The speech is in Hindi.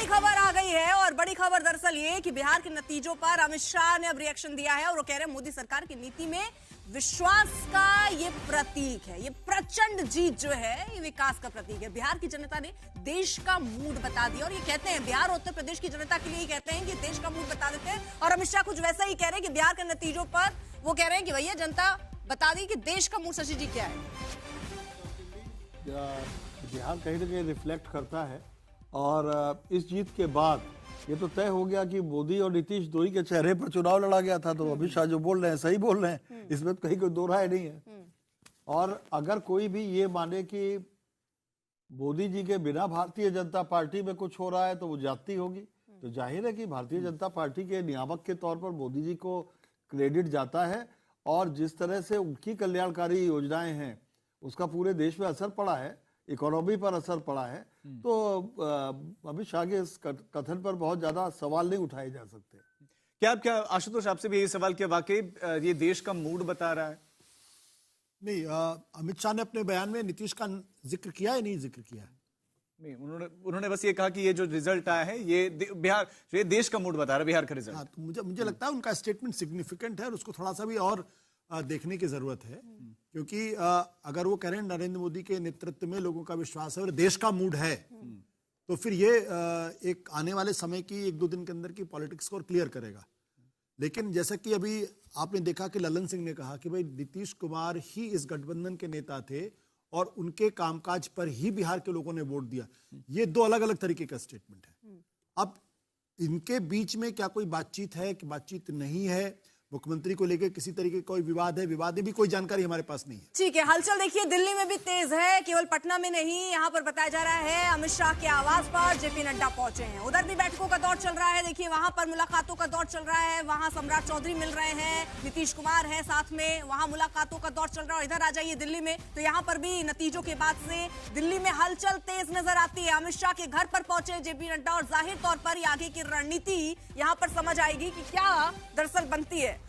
बड़ी खबर आ गई है और बड़ी खबर दरअसल ये कि बिहार के नतीजों पर अमित शाह ने अब रिएक्शन दिया है और वो कह रहे हैं मोदी सरकार की नीति में विश्वास का ये प्रतीक है। ये प्रचंड जीत जो है ये विकास का प्रतीक है। बिहार की जनता ने देश का मूड बता दिया और ये कहते हैं बिहार और उत्तर प्रदेश की जनता के लिए कहते हैं कि देश का मूड बता देते हैं। और अमित शाह कुछ वैसा ही कह रहे हैं कि बिहार के नतीजों पर वो कह रहे हैं कि भैया जनता बता दी कि देश का मूड शशि जी क्या है। बिहार कहीं ना कहीं रिफ्लेक्ट करता है और इस जीत के बाद ये तो तय हो गया कि मोदी और नीतीश दो ही के चेहरे पर चुनाव लड़ा गया था। तो अमित शाह जो बोल रहे हैं सही बोल रहे हैं, इसमें तो कहीं कोई दो राय नहीं है। और अगर कोई भी ये माने कि मोदी जी के बिना भारतीय जनता पार्टी में कुछ हो रहा है तो वो जाती होगी, तो जाहिर है कि भारतीय जनता पार्टी के नियामक के तौर पर मोदी जी को क्रेडिट जाता है। और जिस तरह से उनकी कल्याणकारी योजनाएं हैं उसका पूरे देश में असर पड़ा है, इकोनॉमी पर असर पड़ा है। तो अमित शाह के इस कथन पर बहुत ज्यादा सवाल नहीं उठाए जा सकते। क्या आशुतोष आपसे भी यही सवाल कि वाकई ये देश का मूड बता रहा है? नहीं, अमित शाह ने अपने बयान में नीतीश का जिक्र किया है, नहीं जिक्र किया है? नहीं, उन्होंने बस ये कहा कि ये जो रिजल्ट आया है ये बिहार, ये देश का मूड बता रहा है, बिहार का रिजल्ट। हाँ, तो मुझे लगता है उनका स्टेटमेंट सिग्निफिकेंट है और उसको थोड़ा सा भी और देखने की जरूरत है। क्योंकि अगर वो कह रहे हैं नरेंद्र मोदी के नेतृत्व में लोगों का विश्वास है और देश का मूड है, तो फिर ये एक आने वाले समय की 1-2 दिन के अंदर की पॉलिटिक्स को और क्लियर करेगा। लेकिन जैसा कि अभी आपने देखा कि ललन सिंह ने कहा कि भाई नीतीश कुमार ही इस गठबंधन के नेता थे और उनके कामकाज पर ही बिहार के लोगों ने वोट दिया। ये 2 अलग अलग तरीके का स्टेटमेंट है। अब इनके बीच में क्या कोई बातचीत है कि बातचीत नहीं है? मुख्यमंत्री को लेकर किसी तरीके का कोई विवाद है? विवाद में भी कोई जानकारी हमारे पास नहीं है। ठीक है, हलचल देखिए दिल्ली में भी तेज है, केवल पटना में नहीं। यहाँ पर बताया जा रहा है अमित शाह के आवास पर जेपी नड्डा पहुंचे हैं। उधर भी बैठकों का दौर चल रहा है। देखिए वहां पर मुलाकातों का दौर चल रहा है। वहां सम्राट चौधरी मिल रहे हैं, नीतीश कुमार है साथ में, वहां मुलाकातों का दौर चल रहा है। इधर आ जाइए दिल्ली में, तो यहाँ पर भी नतीजों के बाद से दिल्ली में हलचल तेज नजर आती है। अमित शाह के घर पर पहुंचे जेपी नड्डा और जाहिर तौर पर आगे की रणनीति यहाँ पर समझ आएगी कि क्या दरअसल बनती है।